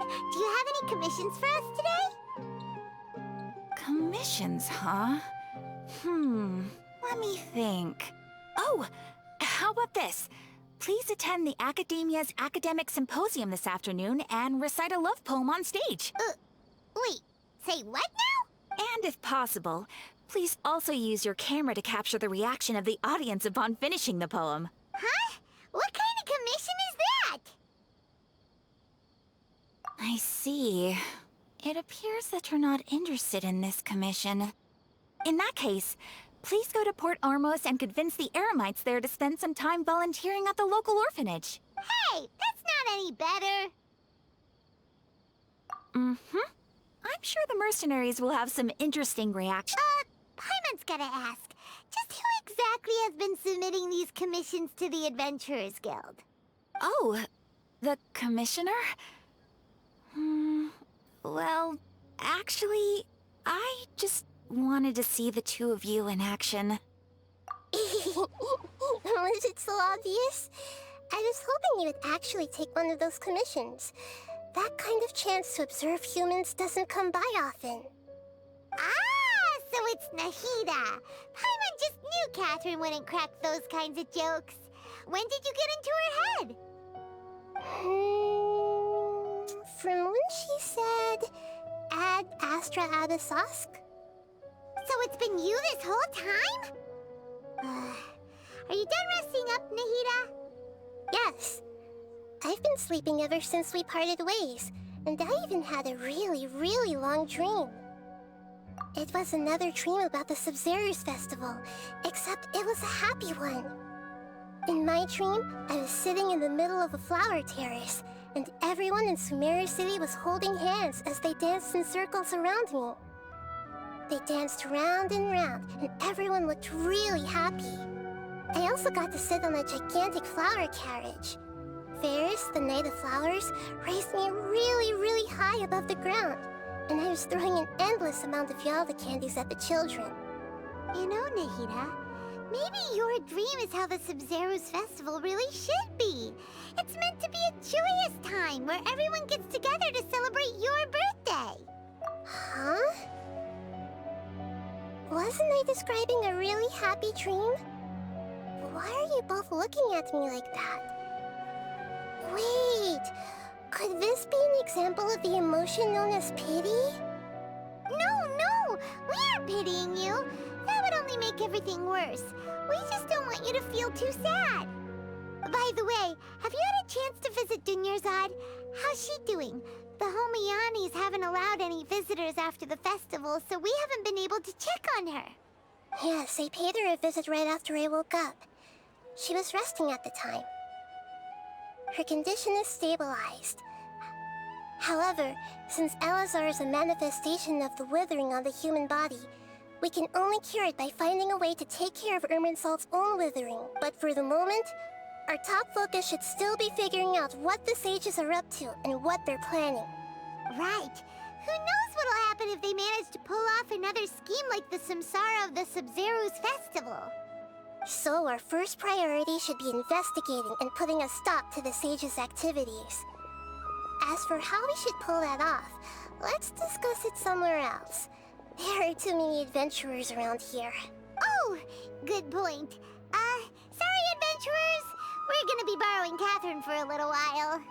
Do you have any commissions for us today? Commissions, huh? Let me think. Oh, how about this? Please attend the Academia's Academic Symposium this afternoon and recite a love poem on stage. Wait, say what now? And if possible, please also use your camera to capture the reaction of the audience upon finishing the poem. Huh? What kind of commission is that? I see. It appears that you're not interested in this commission. In that case, please go to Port-Ormos and convince the Eremites there to spend some time volunteering at the local orphanage. Hey, that's not any better. I'm sure the mercenaries will have some interesting reactions. Paimon's gotta ask, just who exactly has been submitting these commissions to the Adventurers Guild? Oh, the commissioner? Well, actually, I just wanted to see the two of you in action. Was it so obvious? I was hoping you would actually take one of those commissions. That kind of chance to observe humans doesn't come by often. Ah, so it's Nahida. Paimon just knew Catherine wouldn't crack those kinds of jokes. When did you get into her head? From when she said, "Ad Astra Adasask." So it's been you this whole time? Are you done resting up, Nahida? Yes. I've been sleeping ever since we parted ways, and I even had a really, really long dream. It was another dream about the Sub-Zerus Festival, except it was a happy one. In my dream, I was sitting in the middle of a flower terrace, and everyone in Sumeru City was holding hands as they danced in circles around me. They danced round and round, and everyone looked really happy. I also got to sit on a gigantic flower carriage. Ferris, the Knight of Flowers, raised me really, really high above the ground, and I was throwing an endless amount of Yalda candies at the children. You know, Nahida, maybe your dream is how the Sub-Zerus Festival really should be. It's meant to be a joyous time where everyone gets together to celebrate your birthday. Huh? Wasn't I describing a really happy dream? Why are you both looking at me like that? Wait, could this be an example of the emotion known as pity? No, we aren't pitying you. That would only make everything worse. We just don't want you to feel too sad. By the way, have you had a chance to visit Dunyarzad? How's she doing? The Homianis haven't allowed any visitors after the festival, so we haven't been able to check on her. Yes, I paid her a visit right after I woke up. She was resting at the time. Her condition is stabilized. However, since Elazar is a manifestation of the withering on the human body, we can only cure it by finding a way to take care of Irminsul's own withering. But for the moment, our top focus should still be figuring out what the sages are up to and what they're planning. Right. Who knows what'll happen if they manage to pull off another scheme like the Samsara of the Sub-Zerus Festival. So our first priority should be investigating and putting a stop to the sages' activities. As for how we should pull that off, let's discuss it somewhere else. There are too many adventurers around here. Oh, good point. Sorry, adventurers. We're gonna be borrowing Catherine for a little while.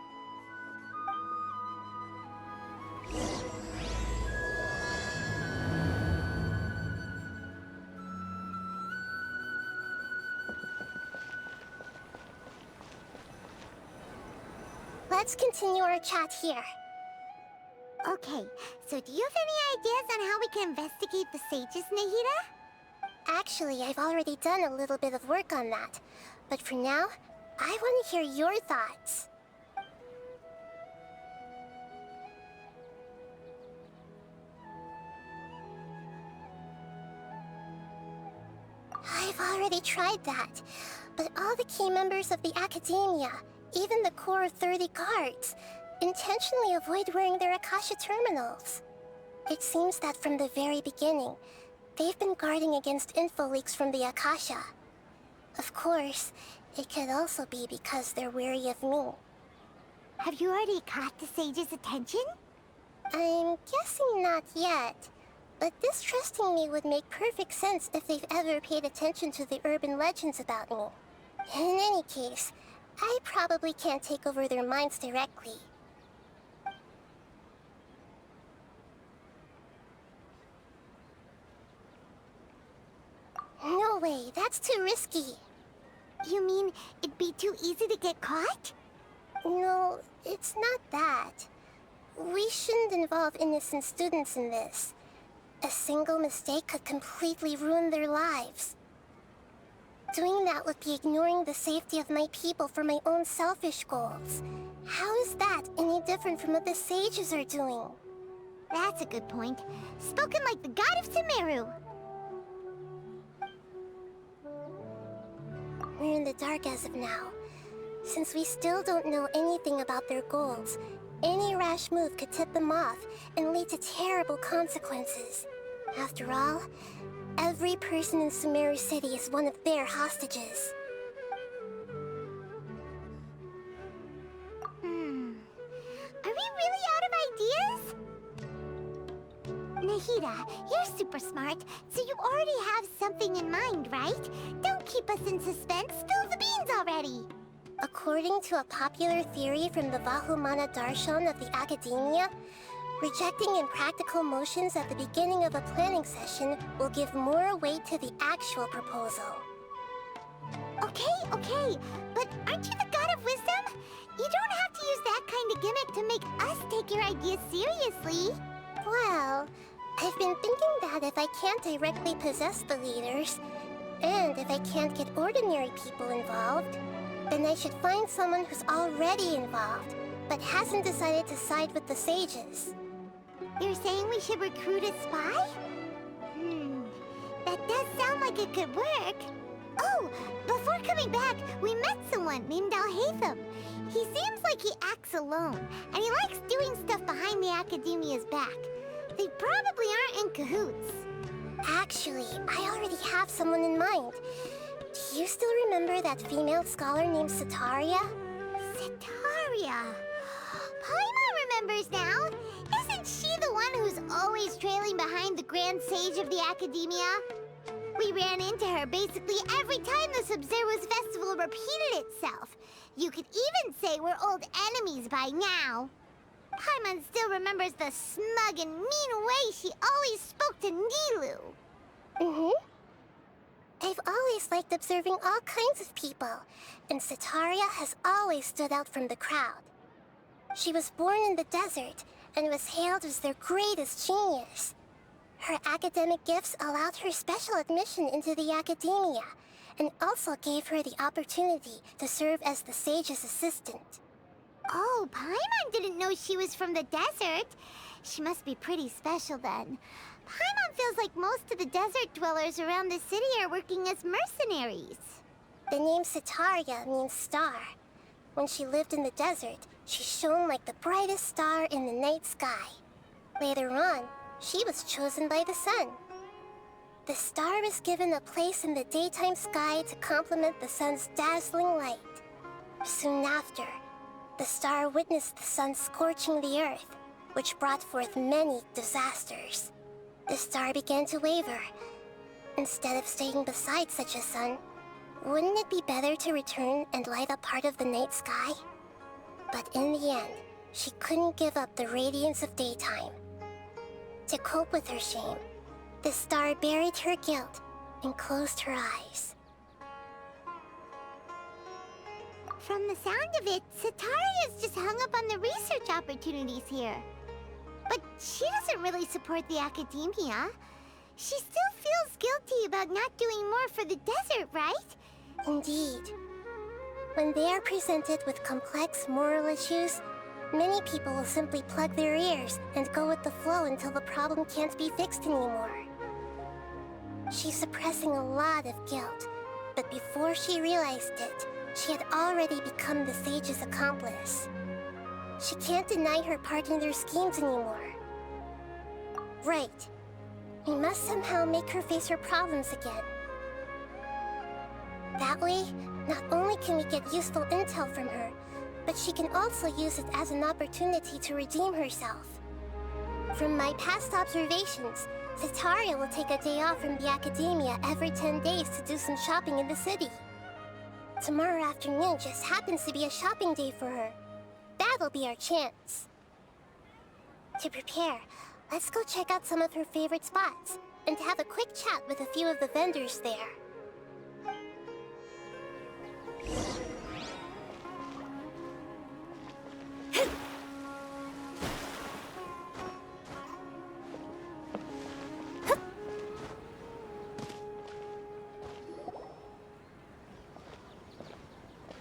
Let's continue our chat here. Okay, so do you have any ideas on how we can investigate the sages, Nahida? Actually, I've already done a little bit of work on that. But for now, I want to hear your thoughts. I've already tried that, but all the key members of the Academia, even the core of 30 guards, intentionally avoid wearing their Akasha terminals. It seems that from the very beginning, they've been guarding against info leaks from the Akasha. Of course, it could also be because they're wary of me. Have you already caught the sage's attention? I'm guessing not yet. But distrusting me would make perfect sense if they've ever paid attention to the urban legends about me. In any case, I probably can't take over their minds directly. No way, that's too risky. You mean it'd be too easy to get caught? No, it's not that. We shouldn't involve innocent students in this. A single mistake could completely ruin their lives. Doing that would be ignoring the safety of my people for my own selfish goals. How is that any different from what the sages are doing? That's a good point. Spoken like the god of Sumeru. We're in the dark as of now. Since we still don't know anything about their goals, any rash move could tip them off and lead to terrible consequences. After all, every person in Sumeru City is one of their hostages. Are we really out of ideas? Nahida, you're super smart, so you already have something in mind, right? Don't keep us in suspense. Spill the beans already. According to a popular theory from the Vahumana Darshan of the Academia, rejecting impractical motions at the beginning of a planning session will give more weight to the actual proposal. Okay, but aren't you the god of wisdom? You don't have to use that kind of gimmick to make us take your ideas seriously. Well, I've been thinking that if I can't directly possess the leaders, and if I can't get ordinary people involved, then I should find someone who's already involved, but hasn't decided to side with the sages. You're saying we should recruit a spy? That does sound like it could work. Oh, before coming back, we met someone named Alhaitham. He seems like he acts alone, and he likes doing stuff behind the Academia's back. They probably aren't in cahoots. Actually, I already have someone in mind. Do you still remember that female scholar named Setaria? Setaria. Paimon remembers now. Isn't she the one who's always trailing behind the Grand Sage of the Academia? We ran into her basically every time the Sub-Zero's festival repeated itself. You could even say we're old enemies by now. Paimon still remembers the smug and mean way she always spoke to Nilu. I've always liked observing all kinds of people, and Setaria has always stood out from the crowd. She was born in the desert and was hailed as their greatest genius. Her academic gifts allowed her special admission into the Academia, and also gave her the opportunity to serve as the sage's assistant. Oh, Paimon didn't know she was from the desert. She must be pretty special then. Paimon feels like most of the desert dwellers around the city are working as mercenaries. The name Setaria means star. When she lived in the desert, she shone like the brightest star in the night sky. Later on, she was chosen by the sun. The star was given a place in the daytime sky to complement the sun's dazzling light. Soon after, the star witnessed the sun scorching the earth, which brought forth many disasters. The star began to waver. Instead of staying beside such a sun, wouldn't it be better to return and light up part of the night sky? But in the end, she couldn't give up the radiance of daytime. To cope with her shame, the star buried her guilt and closed her eyes. From the sound of it, Setaria's just hung up on the research opportunities here. But she doesn't really support the Academia. She still feels guilty about not doing more for the desert, right? Indeed. When they are presented with complex moral issues, many people will simply plug their ears and go with the flow until the problem can't be fixed anymore. She's suppressing a lot of guilt, but before she realized it, she had already become the sage's accomplice. She can't deny her part in their schemes anymore. Right. We must somehow make her face her problems again. That way, not only can we get useful intel from her, but she can also use it as an opportunity to redeem herself. From my past observations, Sataria will take a day off from the academia every 10 days to do some shopping in the city. Tomorrow afternoon just happens to be a shopping day for her. That'll be our chance. To prepare, let's go check out some of her favorite spots and have a quick chat with a few of the vendors there.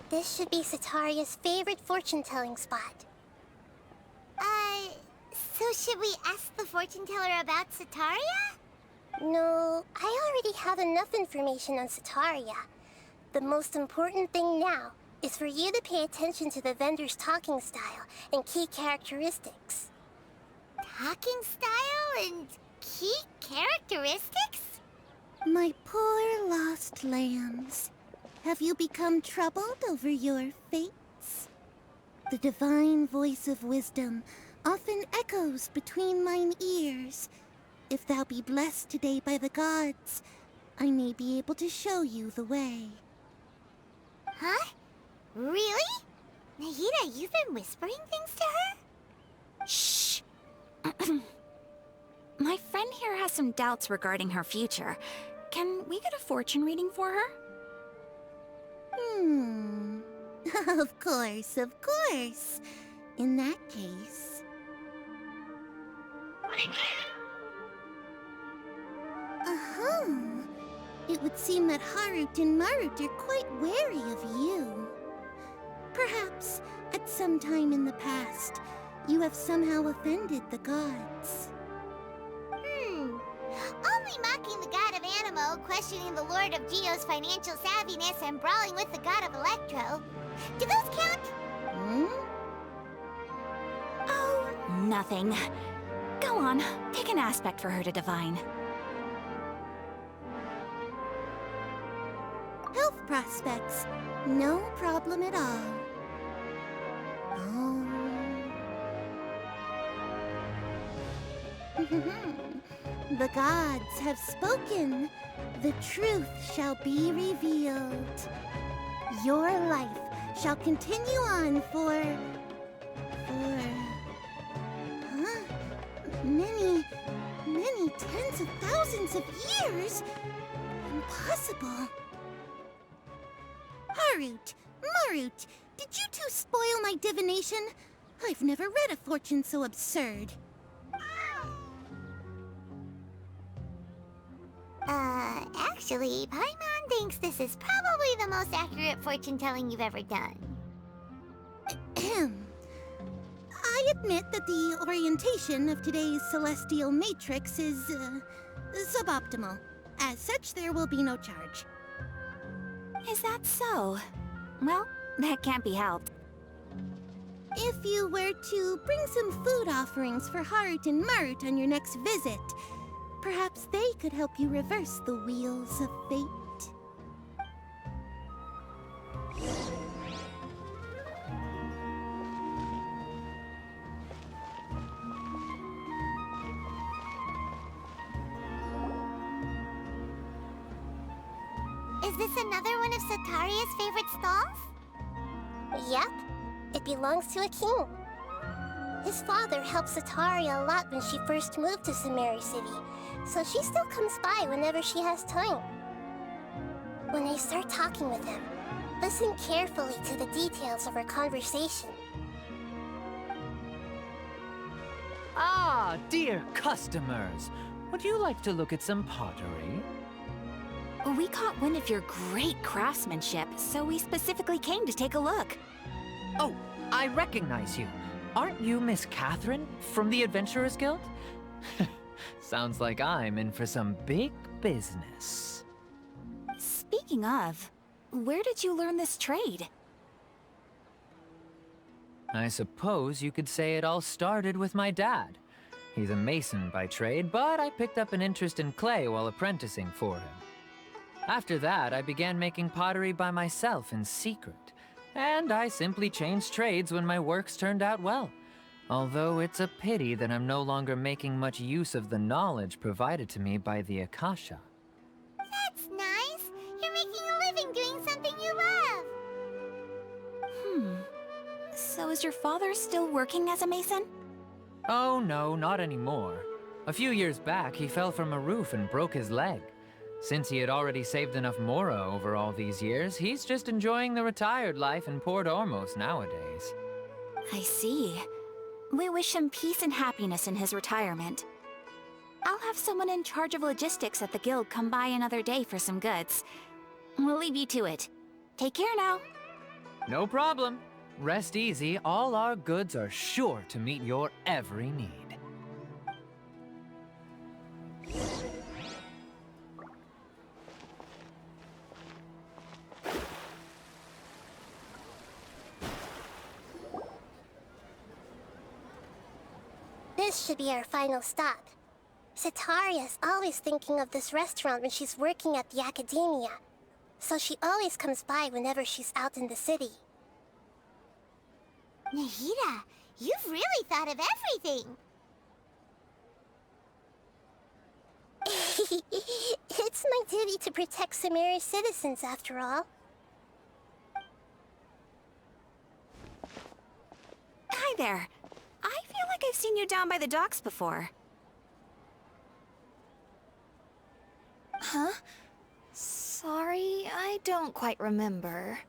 This should be Sataria's favorite fortune-telling spot. So should we ask the fortune teller about Sataria? No, I already have enough information on Sataria. The most important thing now is for you to pay attention to the vendor's talking style and key characteristics. Talking style and key characteristics? My poor lost lambs, have you become troubled over your fates? The divine voice of wisdom often echoes between mine ears. If thou be blessed today by the gods, I may be able to show you the way. Huh? Really? Nahida, you've been whispering things to her? Shh! My friend here has some doubts regarding her future. Can we get a fortune reading for her? Of course, of course. In that case... It would seem that Harut and Marut are quite wary of you. Perhaps, at some time in the past, you have somehow offended the gods. Only mocking the god of Animo, questioning the lord of Geo's financial savviness, and brawling with the god of Electro. Do those count? Oh, nothing. Go on, pick an aspect for her to divine. Health prospects, no problem at all. The gods have spoken. The truth shall be revealed. Your life shall continue on for many tens of thousands of years. Impossible. Harut, Marut, did you two spoil my divination? I've never read a fortune so absurd. Actually, Paimon thinks this is probably the most accurate fortune-telling you've ever done. I admit that the orientation of today's celestial matrix is, suboptimal. As such, there will be no charge. Is that so? Well, that can't be helped. If you were to bring some food offerings for Harut and Marut on your next visit, perhaps they could help you reverse the wheels of fate. Is this another one of Sataria's favorite stalls? Yep, it belongs to a king. His father helped Sataria a lot when she first moved to Samari City, so she still comes by whenever she has time. When I start talking with him, listen carefully to the details of our conversation. Ah, dear customers, would you like to look at some pottery? We caught wind of your great craftsmanship, so we specifically came to take a look. Oh, I recognize you. Aren't you Miss Catherine from the Adventurers Guild? Sounds like I'm in for some big business. Speaking of, where did you learn this trade? I suppose you could say it all started with my dad. He's a mason by trade, but I picked up an interest in clay while apprenticing for him. After that, I began making pottery by myself in secret. And I simply changed trades when my works turned out well. Although it's a pity that I'm no longer making much use of the knowledge provided to me by the Akasha. That's nice. You're making a living doing something you love. So is your father still working as a mason? Oh no, not anymore. A few years back, he fell from a roof and broke his leg. Since he had already saved enough Mora over all these years, he's just enjoying the retired life in Port Ormos nowadays. I see. We wish him peace and happiness in his retirement. I'll have someone in charge of logistics at the guild come by another day for some goods. We'll leave you to it. Take care now. No problem. Rest easy, all our goods are sure to meet your every need. This should be our final stop. Setaria's always thinking of this restaurant when she's working at the academia, so she always comes by whenever she's out in the city. Nahida, you've really thought of everything. It's my duty to protect Sumeru's citizens, after all. Hi there. I feel like I've seen you down by the docks before. Huh? Sorry, I don't quite remember.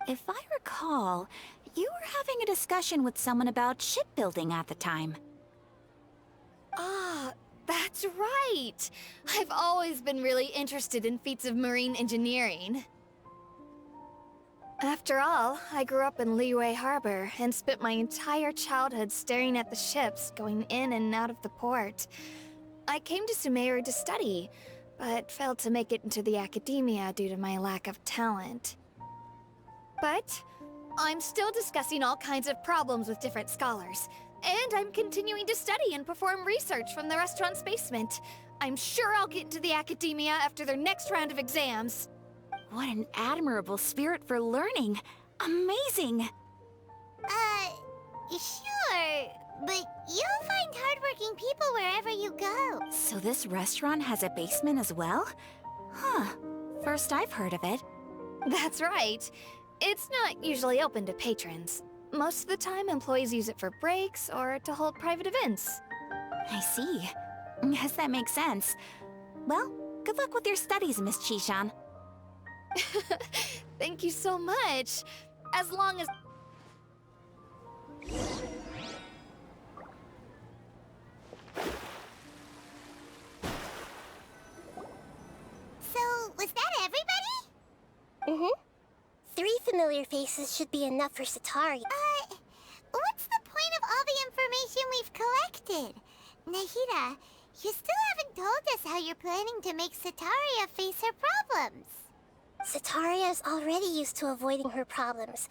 If I recall, you were having a discussion with someone about shipbuilding at the time. Ah, that's right! I've always been really interested in feats of marine engineering. After all, I grew up in Liyue Harbor and spent my entire childhood staring at the ships going in and out of the port. I came to Sumeru to study, but failed to make it into the academia due to my lack of talent. But I'm still discussing all kinds of problems with different scholars, and I'm continuing to study and perform research from the restaurant's basement. I'm sure I'll get into the academia after their next round of exams. What an admirable spirit for learning. Amazing! Sure, but you'll find hardworking people wherever you go. So this restaurant has a basement as well? Huh. First I've heard of it. That's right. It's not usually open to patrons. Most of the time, employees use it for breaks or to hold private events. I see. Guess that makes sense. Well, good luck with your studies, Miss Chishan. Thank you so much. As long as... So, was that everybody? 3 familiar faces should be enough for Setaria. What's the point of all the information we've collected? Nahida, you still haven't told us how you're planning to make Setaria face her problems. Setaria is already used to avoiding her problems,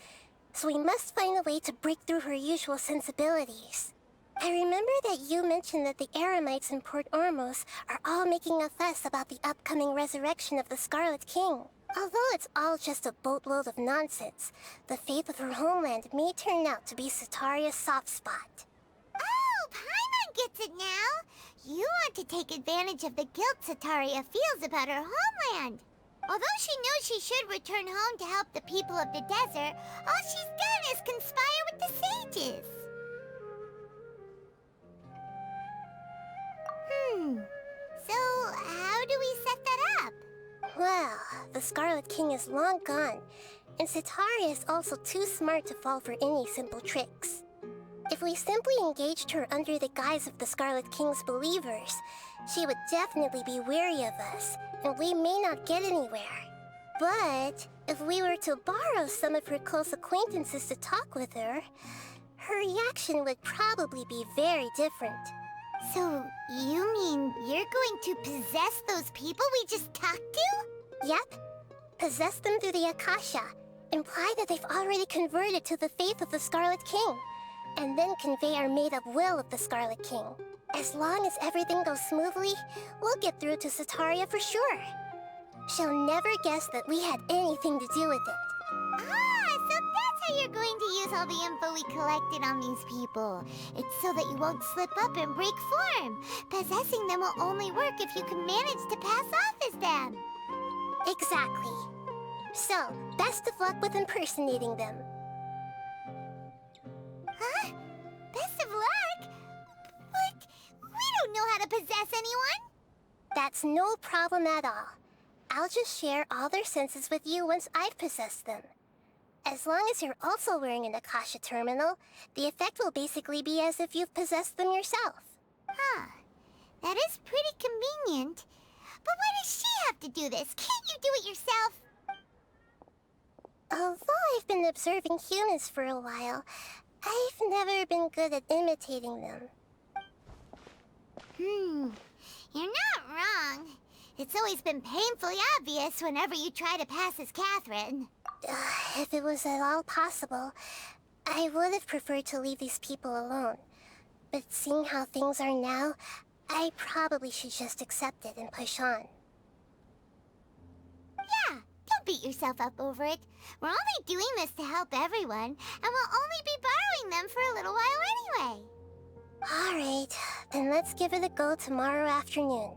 so we must find a way to break through her usual sensibilities. I remember that you mentioned that the Eremites in Port Ormos are all making a fuss about the upcoming resurrection of the Scarlet King. Although it's all just a boatload of nonsense, the fate of her homeland may turn out to be Setaria's soft spot. Oh, Paimon gets it now! You want to take advantage of the guilt Setaria feels about her homeland. Although she knows she should return home to help the people of the desert, all she's done is conspire with the sages. So how do we set that up? Well, the Scarlet King is long gone, and Setaria is also too smart to fall for any simple tricks. If we simply engaged her under the guise of the Scarlet King's believers, she would definitely be wary of us, and we may not get anywhere. But if we were to borrow some of her close acquaintances to talk with her, her reaction would probably be very different. So, you mean you're going to possess those people we just talked to? Yep. Possess them through the Akasha. Imply that they've already converted to the faith of the Scarlet King. And then convey our made-up will of the Scarlet King. As long as everything goes smoothly, we'll get through to Setaria for sure. She'll never guess that we had anything to do with it. Ah, so that's how you're going to use all the info we collected on these people. It's so that you won't slip up and break form. Possessing them will only work if you can manage to pass off as them. Exactly. So, best of luck with impersonating them. Huh? Best of luck? But we don't know how to possess anyone. That's no problem at all. I'll just share all their senses with you once I've possessed them. As long as you're also wearing an Akasha terminal, the effect will basically be as if you've possessed them yourself. Huh. That is pretty convenient. But why does she have to do this? Can't you do it yourself? Although I've been observing humans for a while, I've never been good at imitating them. You're not wrong. It's always been painfully obvious whenever you try to pass as Catherine. If it was at all possible, I would have preferred to leave these people alone. But seeing how things are now, I probably should just accept it and push on. Yeah, don't beat yourself up over it. We're only doing this to help everyone, and we'll only be borrowing them for a little while anyway. Alright, then let's give it a go tomorrow afternoon.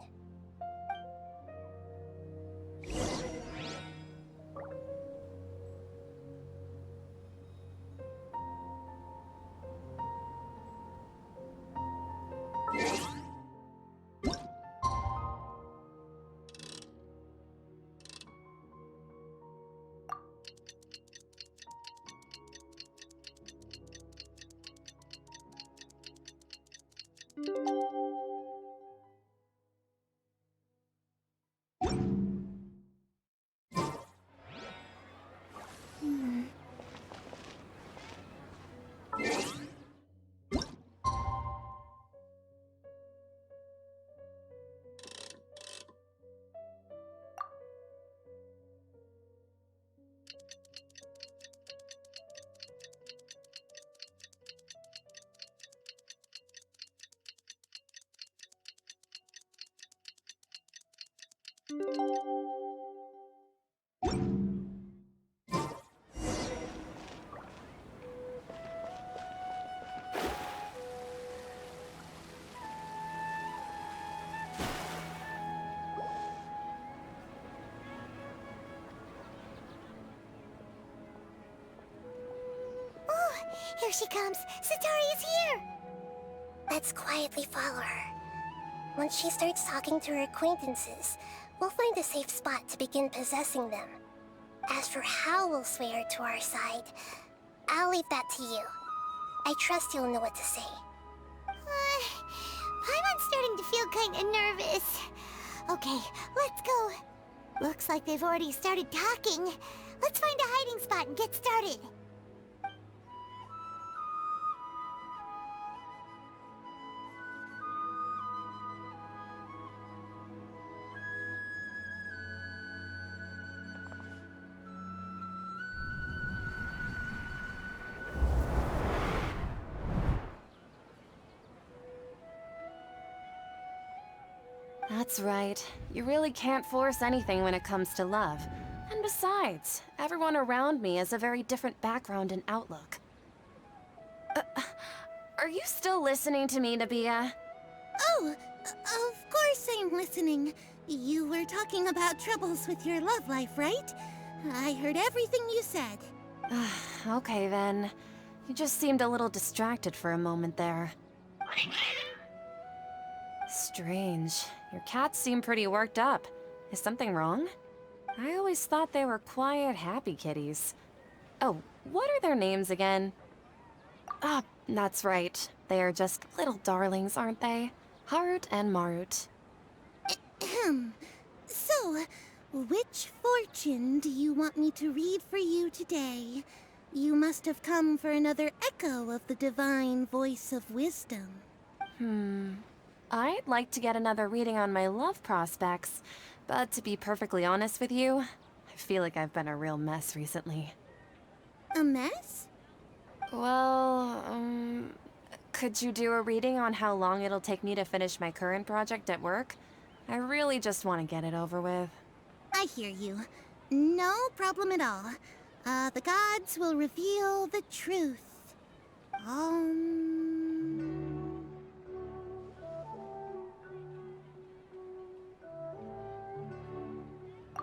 Here she comes. Satari is here. Let's quietly follow her. Once she starts talking to her acquaintances, we'll find a safe spot to begin possessing them. As for how we'll sway her to our side, I'll leave that to you. I trust you'll know what to say. Paimon's starting to feel kinda nervous. Okay, let's go. Looks like they've already started talking. Let's find a hiding spot and get started. That's right. You really can't force anything when it comes to love. And besides, everyone around me has a very different background and outlook. Are you still listening to me, Nabia? Oh, of course I'm listening. You were talking about troubles with your love life, right? I heard everything you said. Okay then. You just seemed a little distracted for a moment there. Strange. Your cats seem pretty worked up. Is something wrong? I always thought they were quiet, happy kitties. Oh, what are their names again? Ah, that's right. They are just little darlings, aren't they? Harut and Marut. So, which fortune do you want me to read for you today? You must have come for another echo of the divine voice of wisdom. I'd like to get another reading on my love prospects, but to be perfectly honest with you, I feel like I've been a real mess recently. A mess? Well, could you do a reading on how long it'll take me to finish my current project at work? I really just want to get it over with. I hear you. No problem at all. The gods will reveal the truth.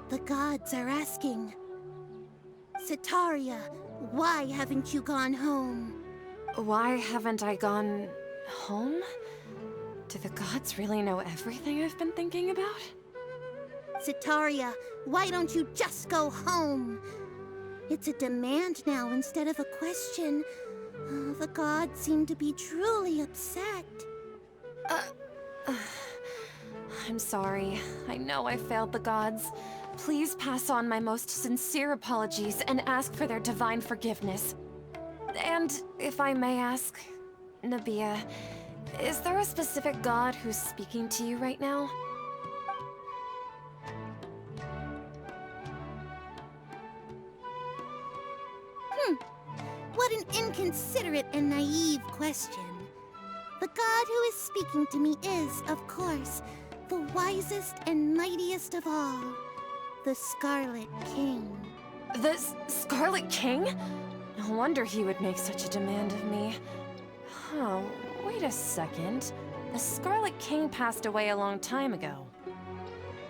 The gods are asking, Setaria, why haven't you gone home? Why haven't I gone home? Do the gods really know everything I've been thinking about? Setaria, why don't you just go home? It's a demand now instead of a question. The gods seem to be truly upset. I'm sorry. I know I failed the gods. Please pass on my most sincere apologies and ask for their divine forgiveness. And if I may ask, Nabia, is there a specific god who's speaking to you right now? What an inconsiderate and naive question. The god who is speaking to me is, of course, the wisest and mightiest of all, the Scarlet King. The Scarlet King? No wonder he would make such a demand of me. Oh, wait a second. The Scarlet King passed away a long time ago.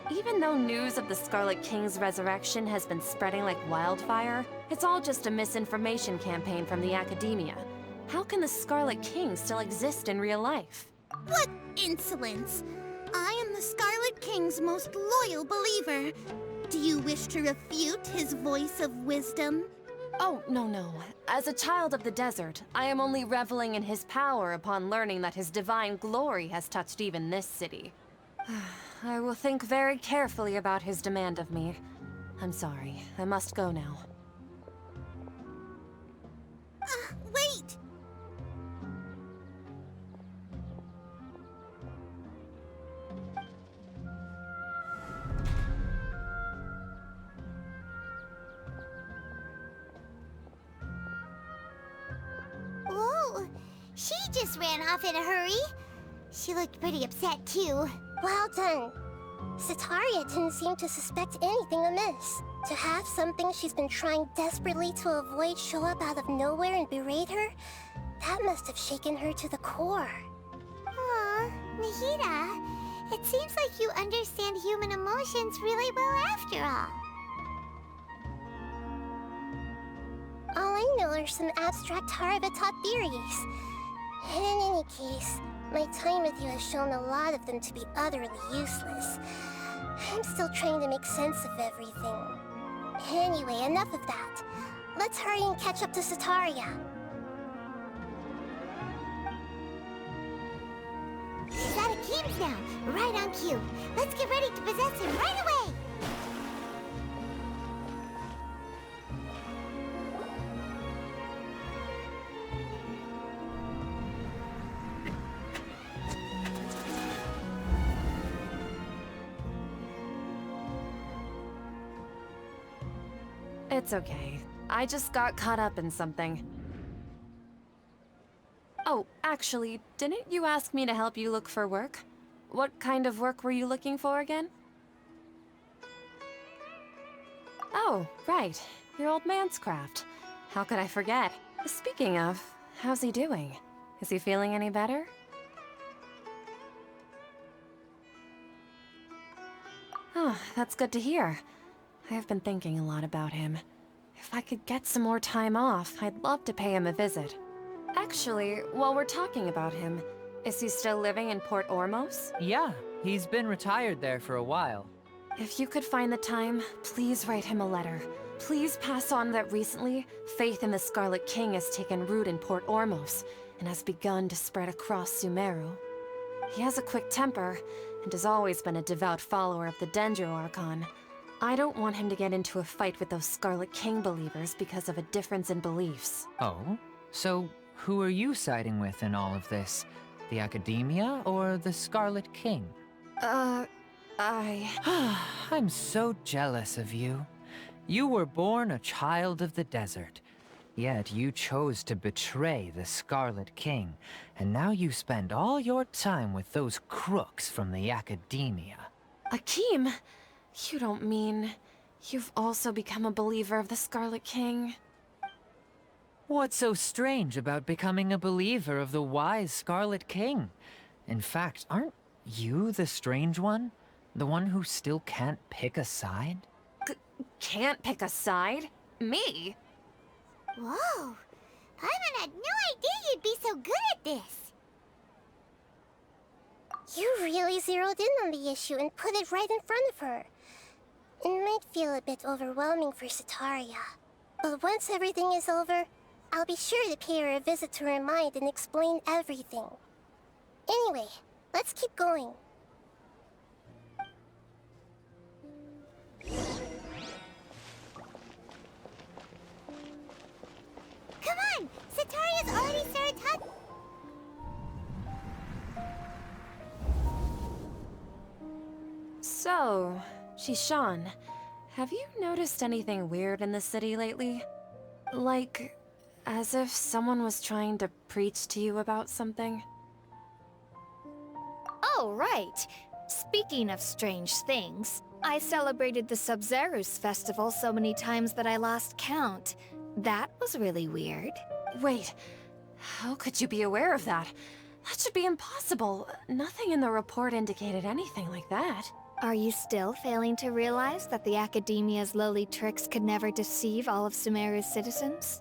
Even though news of the Scarlet King's resurrection has been spreading like wildfire, it's all just a misinformation campaign from the academia. How can the Scarlet King still exist in real life? What insolence! I am the Scarlet King's most loyal believer. Do you wish to refute his voice of wisdom? Oh, no. As a child of the desert, I am only reveling in his power upon learning that his divine glory has touched even this city. I will think very carefully about his demand of me. I'm sorry. I must go now. Wait! Whoa! She just ran off in a hurry. She looked pretty upset, too. Well done. Setaria didn't seem to suspect anything amiss. To have something she's been trying desperately to avoid show up out of nowhere and berate her, that must have shaken her to the core. Aw, Nahida, it seems like you understand human emotions really well after all. All I know are some abstract Harava-taught theories. In any case, my time with you has shown a lot of them to be utterly useless. I'm still trying to make sense of everything. Anyway, enough of that. Let's hurry and catch up to Setaria. She's out of Keem's now, right on cue. Let's get ready to possess him right away! It's okay. I just got caught up in something. Oh, actually, didn't you ask me to help you look for work? What kind of work were you looking for again? Oh, right. Your old man's craft. How could I forget? Speaking of, how's he doing? Is he feeling any better? Oh, that's good to hear. I have been thinking a lot about him. If I could get some more time off, I'd love to pay him a visit. Actually, while we're talking about him, is he still living in Port Ormos? Yeah, he's been retired there for a while. If you could find the time, please write him a letter. Please pass on that recently, faith in the Scarlet King has taken root in Port Ormos and has begun to spread across Sumeru. He has a quick temper and has always been a devout follower of the Dendro Archon. I don't want him to get into a fight with those Scarlet King believers because of a difference in beliefs. Oh? So, who are you siding with in all of this? The Academia or the Scarlet King? I'm so jealous of you. You were born a child of the desert. Yet you chose to betray the Scarlet King, and now you spend all your time with those crooks from the Academia. Akeem, you don't mean... You've also become a believer of the Scarlet King. What's so strange about becoming a believer of the wise Scarlet King? In fact, aren't you the strange one? The one who still can't pick a side? Can't pick a side? Me? Whoa! Paimon had no idea you'd be so good at this. You really zeroed in on the issue and put it right in front of her. It might feel a bit overwhelming for Sataria, but once everything is over, I'll be sure to pay her a visit to her mind and explain everything. Anyway, let's keep going. Come on! Sataria's already started talking. So, Shishan, have you noticed anything weird in the city lately? Like, as if someone was trying to preach to you about something? Oh, right. Speaking of strange things, I celebrated the Sub-Zerus festival so many times that I lost count. That was really weird. Wait, how could you be aware of that? That should be impossible. Nothing in the report indicated anything like that. Are you still failing to realize that the Academia's lowly tricks could never deceive all of Sumeru's citizens?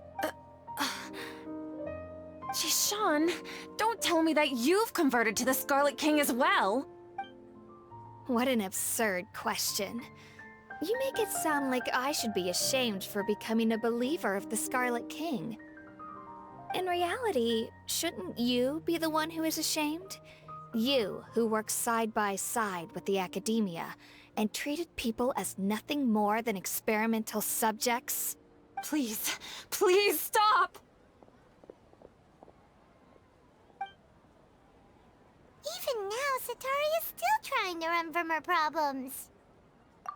Shishan, don't tell me that you've converted to the Scarlet King as well! What an absurd question. You make it sound like I should be ashamed for becoming a believer of the Scarlet King. In reality, shouldn't you be the one who is ashamed? You, who works side by side with the Academia, and treated people as nothing more than experimental subjects? Please, please stop! Even now, Sataria's still trying to run from her problems.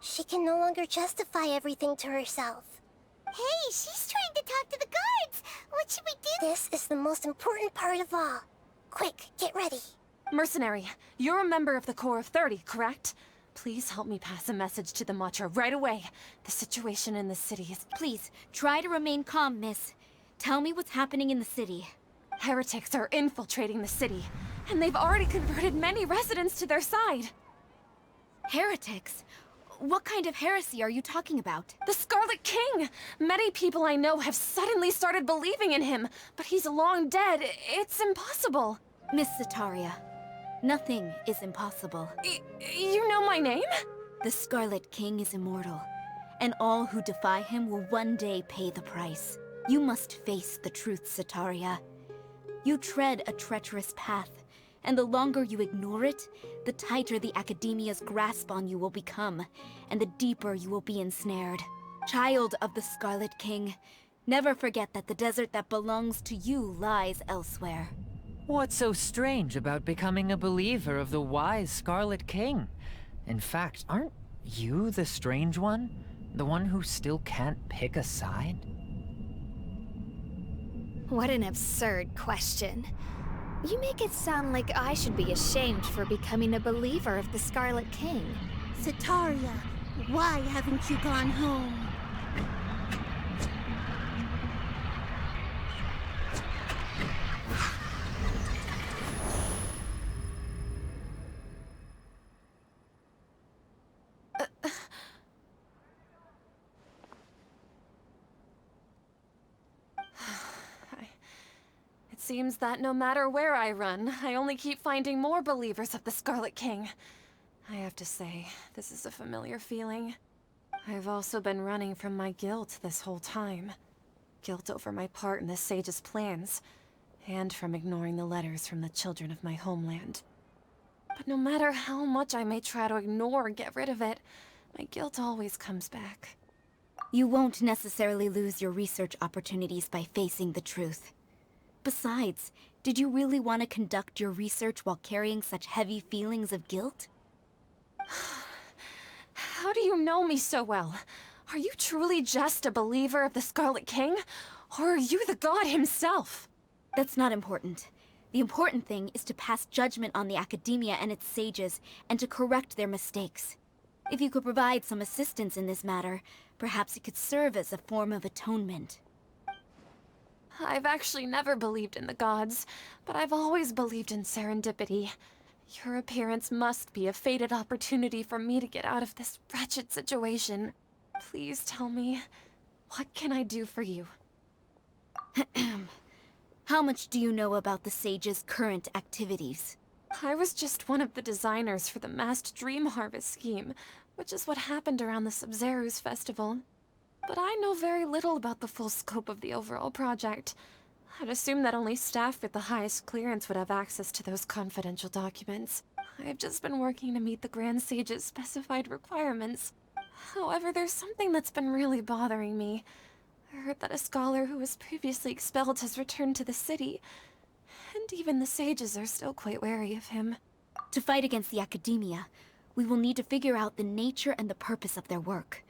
She can no longer justify everything to herself. Hey, she's trying to talk to the guards! What should we do? This is the most important part of all. Quick, get ready. Mercenary, you're a member of the Corps of 30, correct? Please help me pass a message to the Matcha right away. The situation in the city is... Please, try to remain calm, miss. Tell me what's happening in the city. Heretics are infiltrating the city, and they've already converted many residents to their side. Heretics? What kind of heresy are you talking about? The Scarlet King! Many people I know have suddenly started believing in him, but he's long dead. It's impossible. Miss Sataria, nothing is impossible. You know my name? The Scarlet King is immortal, and all who defy him will one day pay the price. You must face the truth, Sataria. You tread a treacherous path, and the longer you ignore it, the tighter the Academia's grasp on you will become, and the deeper you will be ensnared. Child of the Scarlet King, never forget that the desert that belongs to you lies elsewhere. What's so strange about becoming a believer of the wise Scarlet King? In fact, aren't you the strange one? The one who still can't pick a side? What an absurd question. You make it sound like I should be ashamed for becoming a believer of the Scarlet King. Sataria, why haven't you gone home? It seems that no matter where I run, I only keep finding more believers of the Scarlet King. I have to say, this is a familiar feeling. I've also been running from my guilt this whole time. Guilt over my part in the Sage's plans, and from ignoring the letters from the children of my homeland. But no matter how much I may try to ignore or get rid of it, my guilt always comes back. You won't necessarily lose your research opportunities by facing the truth. Besides, did you really want to conduct your research while carrying such heavy feelings of guilt? How do you know me so well? Are you truly just a believer of the Scarlet King? Or are you the god himself? That's not important. The important thing is to pass judgment on the Academia and its sages, and to correct their mistakes. If you could provide some assistance in this matter, perhaps it could serve as a form of atonement. I've actually never believed in the gods, but I've always believed in serendipity. Your appearance must be a fated opportunity for me to get out of this wretched situation. Please tell me, what can I do for you? How much do you know about the Sage's current activities? I was just one of the designers for the massed dream harvest scheme, which is what happened around the Sub-Zeru's festival. But I know very little about the full scope of the overall project. I'd assume that only staff with the highest clearance would have access to those confidential documents. I've just been working to meet the Grand Sage's specified requirements. However, there's something that's been really bothering me. I heard that a scholar who was previously expelled has returned to the city, and even the sages are still quite wary of him. To fight against the academia, we will need to figure out the nature and the purpose of their work.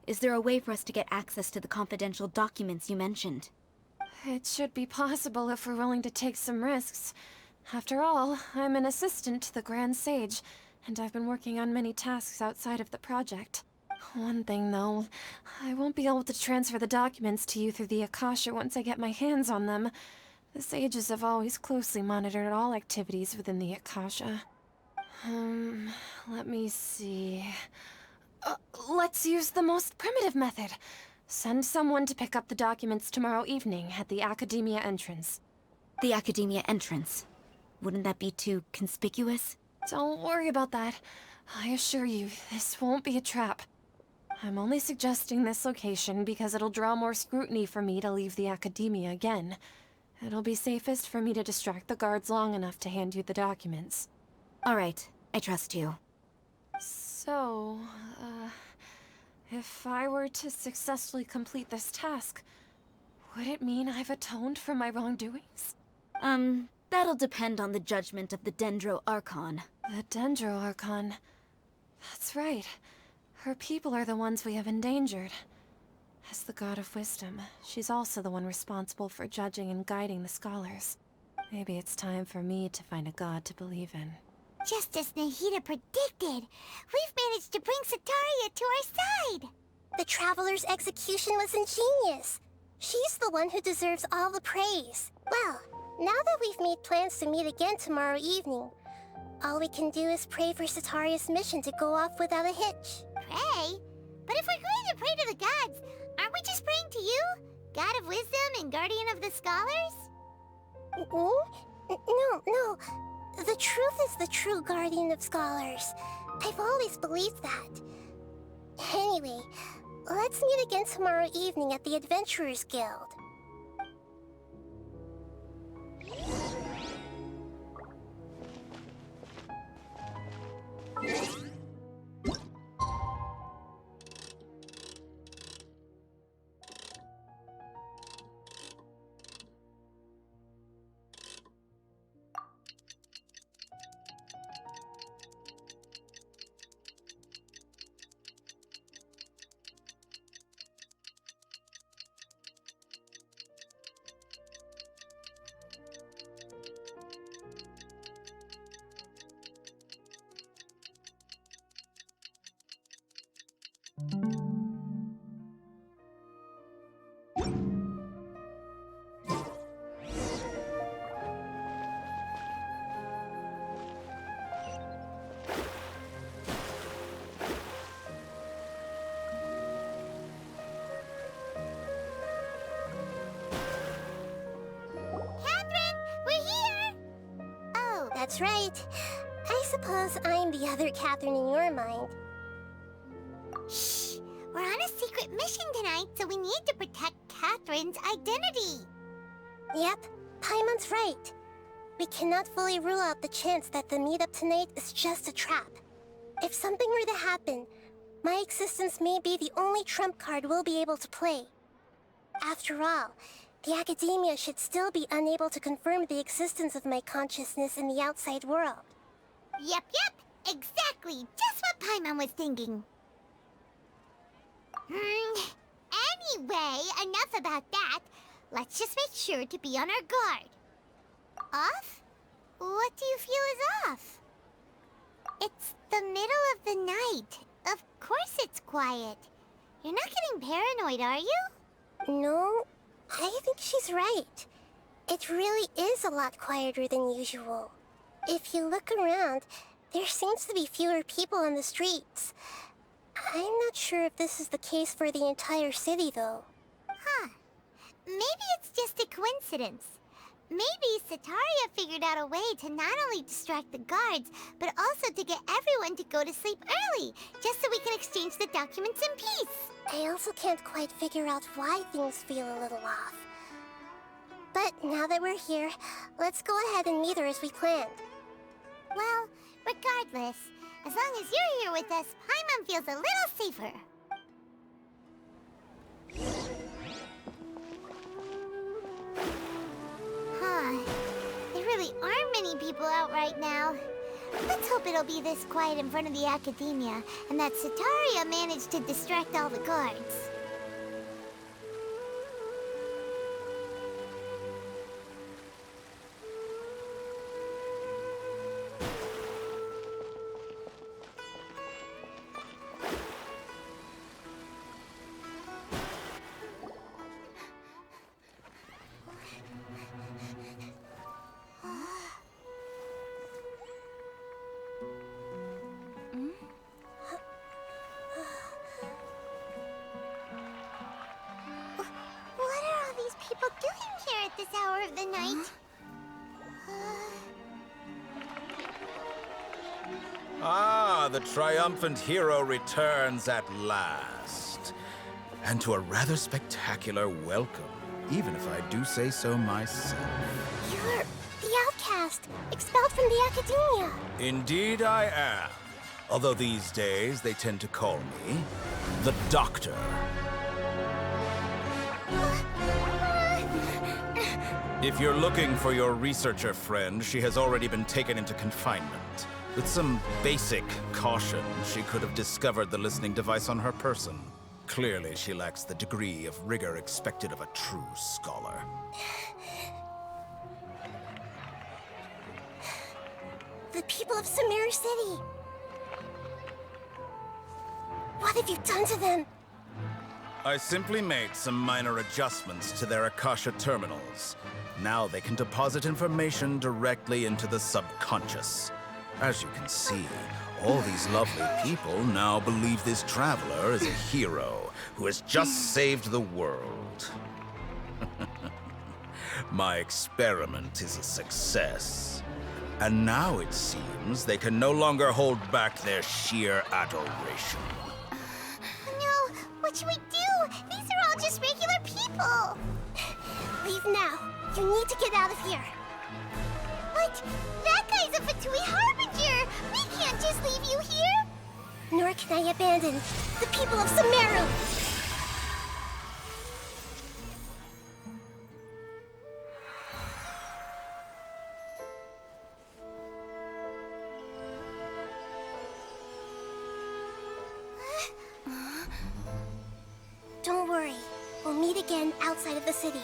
Is there a way for us to get access to the confidential documents you mentioned? It should be possible if we're willing to take some risks. After all, I'm an assistant to the Grand Sage, and I've been working on many tasks outside of the project. One thing, though, I won't be able to transfer the documents to you through the Akasha once I get my hands on them. The sages have always closely monitored all activities within the Akasha. Let me see... let's use the most primitive method. Send someone to pick up the documents tomorrow evening at the Academia entrance. The Academia entrance? Wouldn't that be too conspicuous? Don't worry about that. I assure you, this won't be a trap. I'm only suggesting this location because it'll draw more scrutiny for me to leave the Academia again. It'll be safest for me to distract the guards long enough to hand you the documents. All right, I trust you. So, if I were to successfully complete this task, would it mean I've atoned for my wrongdoings? That'll depend on the judgment of the Dendro Archon. The Dendro Archon. That's right. Her people are the ones we have endangered. As the God of Wisdom, she's also the one responsible for judging and guiding the scholars. Maybe it's time for me to find a god to believe in. Just as Nahida predicted, we've managed to bring Sataria to our side! The Traveler's execution was ingenious. She's the one who deserves all the praise. Well, now that we've made plans to meet again tomorrow evening, all we can do is pray for Sataria's mission to go off without a hitch. Pray? But if we're going to pray to the gods, aren't we just praying to you? God of Wisdom and Guardian of the Scholars? No. The truth is the true Guardian of Scholars. I've always believed that. Anyway, let's meet again tomorrow evening at the Adventurers Guild. That's right. I suppose I'm the other Catherine in your mind. Shh! We're on a secret mission tonight, so we need to protect Catherine's identity. Yep, Paimon's right. We cannot fully rule out the chance that the meetup tonight is just a trap. If something were to happen, my existence may be the only trump card we'll be able to play. After all, the Academia should still be unable to confirm the existence of my consciousness in the outside world. Yep, exactly. Just what Paimon was thinking. Anyway, enough about that. Let's just make sure to be on our guard. Off? What do you feel is off? It's the middle of the night. Of course it's quiet. You're not getting paranoid, are you? No, I think she's right. It really is a lot quieter than usual. If you look around, there seems to be fewer people on the streets. I'm not sure if this is the case for the entire city, though. Huh. Maybe it's just a coincidence. Maybe Sataria figured out a way to not only distract the guards, but also to get everyone to go to sleep early, just so we can exchange the documents in peace. I also can't quite figure out why things feel a little off. But now that we're here, let's go ahead and meet her as we planned. Well, regardless, as long as you're here with us, Paimon feels a little safer. Huh. There really aren't many people out right now. Let's hope it'll be this quiet in front of the academia, and that Sataria managed to distract all the guards. What are all these people doing here at this hour of the night? Ah, the triumphant hero returns at last. And to a rather spectacular welcome, even if I do say so myself. You're the outcast, expelled from the academia. Indeed I am. Although these days they tend to call me the Doctor. If you're looking for your researcher friend, she has already been taken into confinement. With some basic caution, she could have discovered the listening device on her person. Clearly, she lacks the degree of rigor expected of a true scholar. The people of Sumeru City. What have you done to them? I simply made some minor adjustments to their Akasha terminals. Now they can deposit information directly into the subconscious. As you can see, all these lovely people now believe this traveler is a hero who has just saved the world. My experiment is a success. And now it seems they can no longer hold back their sheer adoration. No, what should we do? These are all just regular people. Leave now. You need to get out of here. But that guy's a Fatui Harbinger. We can't just leave you here. Nor can I abandon the people of Sumeru. Don't worry. We'll meet again outside of the city.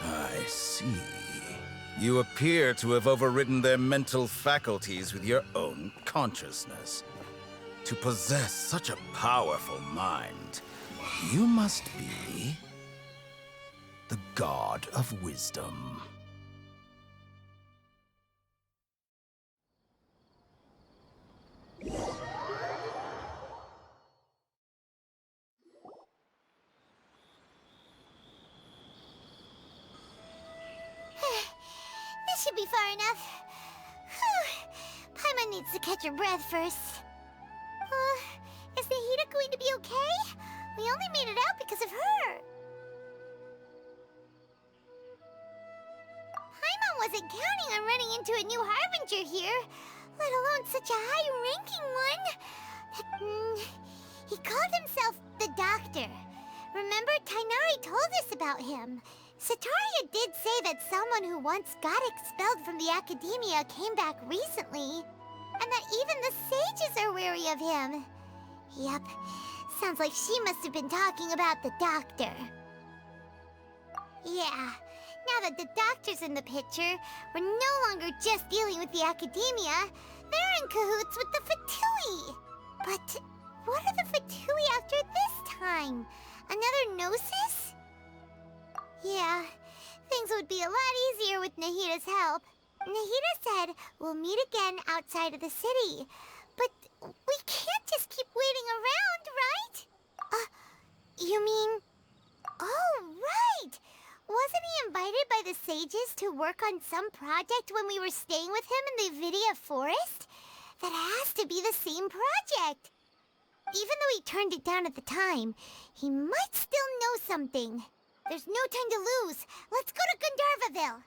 I see. You appear to have overridden their mental faculties with your own consciousness. To possess such a powerful mind, you must be the God of Wisdom. This should be far enough. Whew. Paimon needs to catch her breath first. Is Nahida going to be okay? We only made it out because of her. Paimon wasn't counting on running into a new Harbinger here, let alone such a high-ranking one. He called himself the Doctor. Remember, Tainari told us about him. Sataria did say that someone who once got expelled from the academia came back recently, and that even the sages are wary of him. Yep, sounds like she must have been talking about the Doctor. Yeah, Now that the doctor's in the picture, we're no longer just dealing with the academia. They're in cahoots with the Fatui. But what are the Fatui after this time? Another Gnosis? Yeah, things would be a lot easier with Nahida's help. Nahida said we'll meet again outside of the city. But we can't just keep waiting around, right? You mean... Oh, right! Wasn't he invited by the sages to work on some project when we were staying with him in the Vidia forest? That has to be the same project. Even though he turned it down at the time, he might still know something. There's no time to lose. Let's go to Gandharvaville.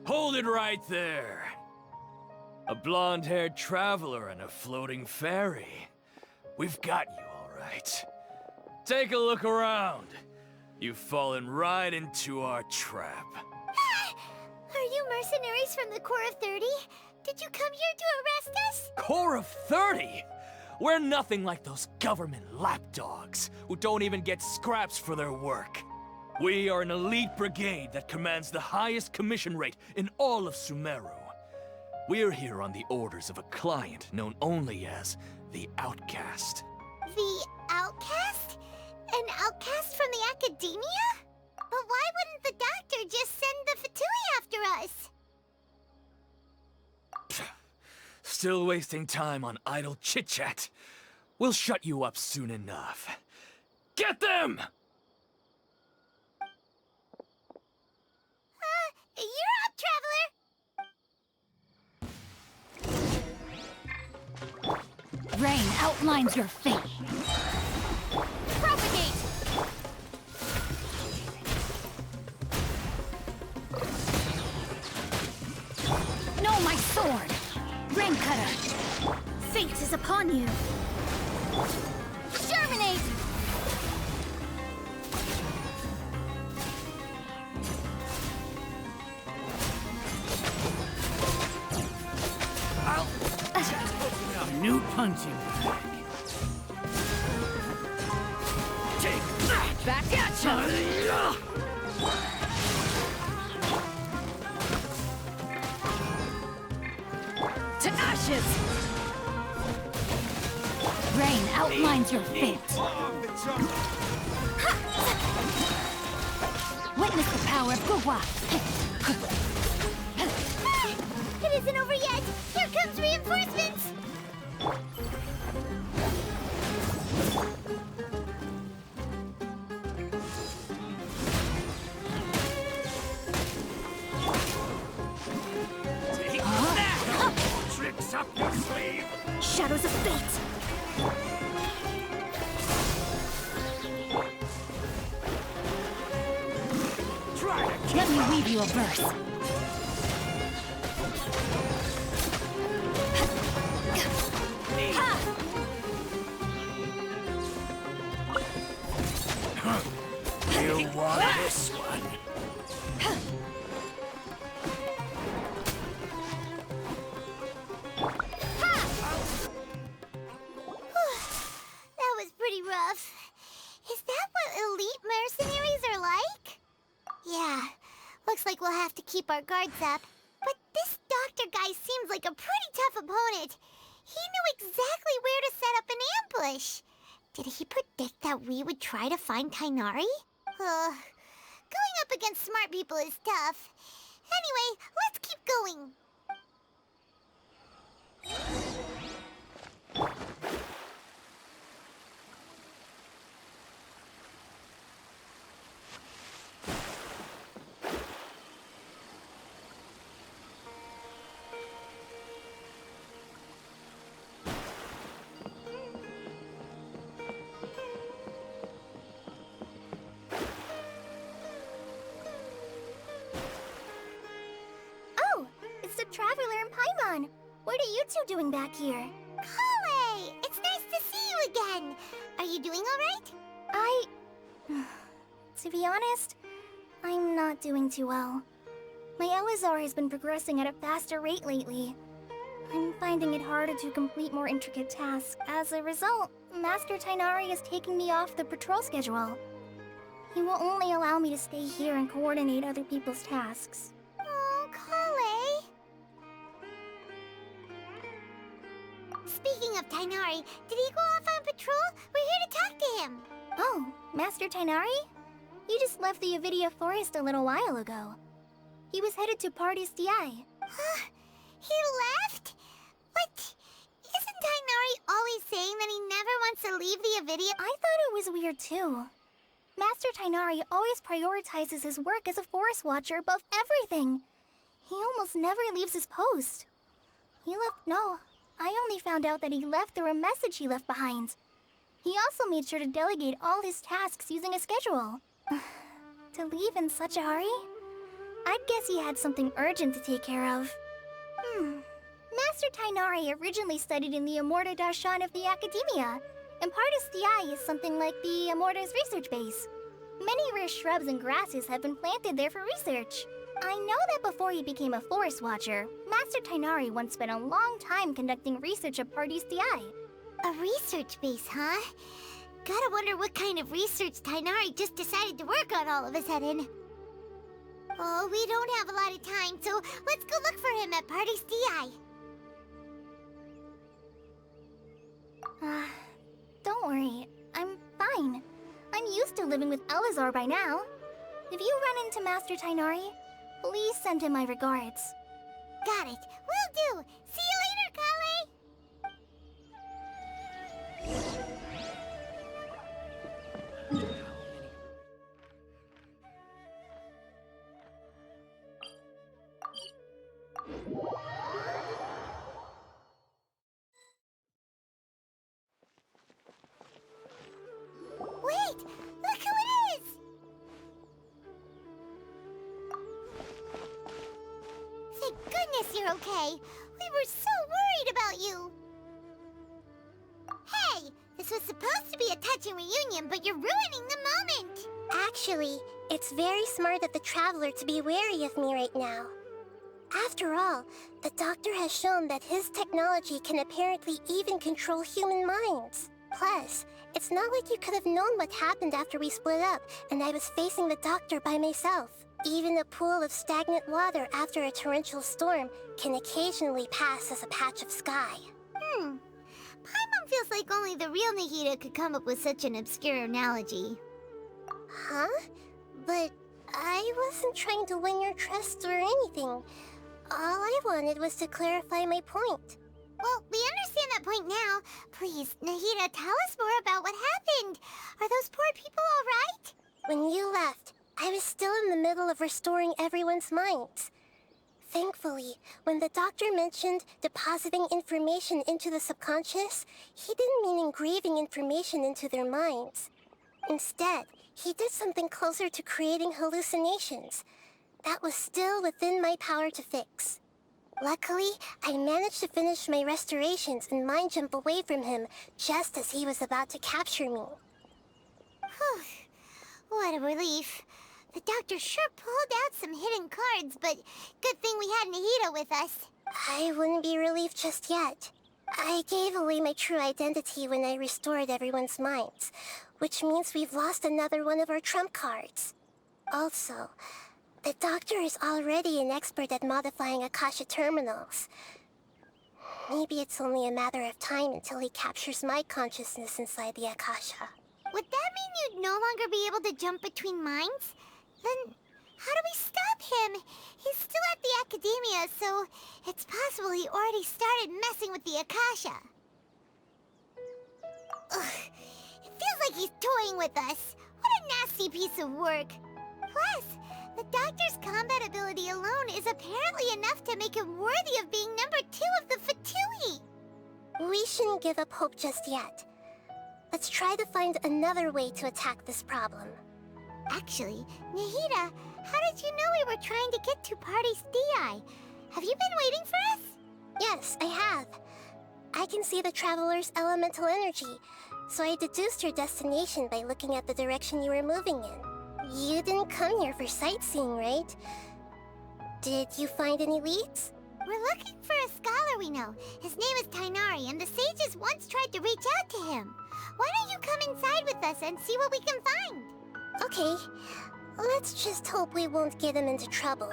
Hold it right there. A blonde-haired traveler and a floating fairy. We've got you, all right. Take a look around. You've fallen right into our trap. Are you mercenaries from the Corps of 30? Did you come here to arrest us? Corps of 30? We're nothing like those government lapdogs who don't even get scraps for their work. We are an elite brigade that commands the highest commission rate in all of Sumeru. We're here on the orders of a client known only as the Outcast. The Outcast? An outcast from the academia? But why wouldn't the doctor just send the Fatui after us? Still wasting time on idle chit-chat. We'll shut you up soon enough. Get them! You're up, traveler! Rain outlines your fate. Propagate! No, my sword! Rain cutter! Fate is upon you! Germinate! New punching bag. Take that! Back at you! To ashes! Rain outlines your fate. Witness the power of Gua. It isn't over yet! Here comes reinforcements! Take that! Tricks up your sleeve! Shadows of fate! Try to Let me weave you a verse. You want this one? That was pretty rough. Is that what elite mercenaries are like? Yeah, looks like we'll have to keep our guards up. But this doctor guy seems like a pretty tough opponent. He knew exactly where to set up an ambush. Did he predict that we would try to find Kainari? Going up against smart people is tough. Anyway, let's keep going. Archon! What are you two doing back here? Kale! It's nice to see you again! Are you doing alright? To be honest, I'm not doing too well. My Elazar has been progressing at a faster rate lately. I'm finding it harder to complete more intricate tasks. As a result, Master Tainari is taking me off the patrol schedule. He will only allow me to stay here and coordinate other people's tasks. Oh, Kale! Speaking of Tainari, did he go off on patrol? We're here to talk to him! Oh, Master Tainari? You just left the Avidia Forest a little while ago. He was headed to Party's DI. Huh? He left? But isn't Tainari always saying that he never wants to leave the Avidia? I thought it was weird too. Master Tainari always prioritizes his work as a forest watcher above everything. He almost never leaves his post. I only found out that he left through a message he left behind. He also made sure to delegate all his tasks using a schedule. To leave in such a hurry? I'd guess he had something urgent to take care of. Master Tainari originally studied in the Amorta Darshan of the Academia, and Partis DI is something like the Amorta's research base. Many rare shrubs and grasses have been planted there for research. I know that before he became a forest watcher, Master Tainari once spent a long time conducting research at Partis DI. A research base, huh? Gotta wonder what kind of research Tainari just decided to work on all of a sudden. Oh, we don't have a lot of time, so let's go look for him at Party's DI. Don't worry. I'm fine. I'm used to living with Elazar by now. If you run into Master Tainari, please send him my regards. Got it. Will do. See you later, Kale! Wait! Look who it is! Thank goodness you're okay. We were so worried about you. Hey! This was supposed to be a touching reunion, but you're ruining the moment! Actually, it's very smart of the Traveler to be wary of me right now. After all, the Doctor has shown that his technology can apparently even control human minds. Plus, it's not like you could have known what happened after we split up and I was facing the Doctor by myself. Even a pool of stagnant water after a torrential storm can occasionally pass as a patch of sky. Paimon feels like only the real Nahida could come up with such an obscure analogy. Huh? But I wasn't trying to win your trust or anything. All I wanted was to clarify my point. Well, we understand that point now. Please, Nahida, tell us more about what happened. Are those poor people all right? When you left, I was still in the middle of restoring everyone's minds. Thankfully, when the Doctor mentioned depositing information into the subconscious, he didn't mean engraving information into their minds. Instead, he did something closer to creating hallucinations. That was still within my power to fix. Luckily, I managed to finish my restorations and mind jump away from him just as he was about to capture me. Whew. What a relief. The Doctor sure pulled out some hidden cards, but good thing we had Nahida with us. I wouldn't be relieved just yet. I gave away my true identity when I restored everyone's minds, which means we've lost another one of our trump cards. Also, the Doctor is already an expert at modifying Akasha terminals. Maybe it's only a matter of time until he captures my consciousness inside the Akasha. Would that mean you'd no longer be able to jump between minds? Then how do we stop him? He's still at the Academia, so it's possible he already started messing with the Akasha. Ugh, it feels like he's toying with us. What a nasty piece of work. Plus, the Doctor's combat ability alone is apparently enough to make him worthy of being number 2 of the Fatui. We shouldn't give up hope just yet. Let's try to find another way to attack this problem. Actually, Nahida, how did you know we were trying to get to Party's DI? Have you been waiting for us? Yes, I have. I can see the traveler's elemental energy, so I deduced your destination by looking at the direction you were moving in. You didn't come here for sightseeing, right? Did you find any leads? We're looking for a scholar we know. His name is Tainari, and the sages once tried to reach out to him. Why don't you come inside with us and see what we can find? Okay. Let's just hope we won't get him into trouble.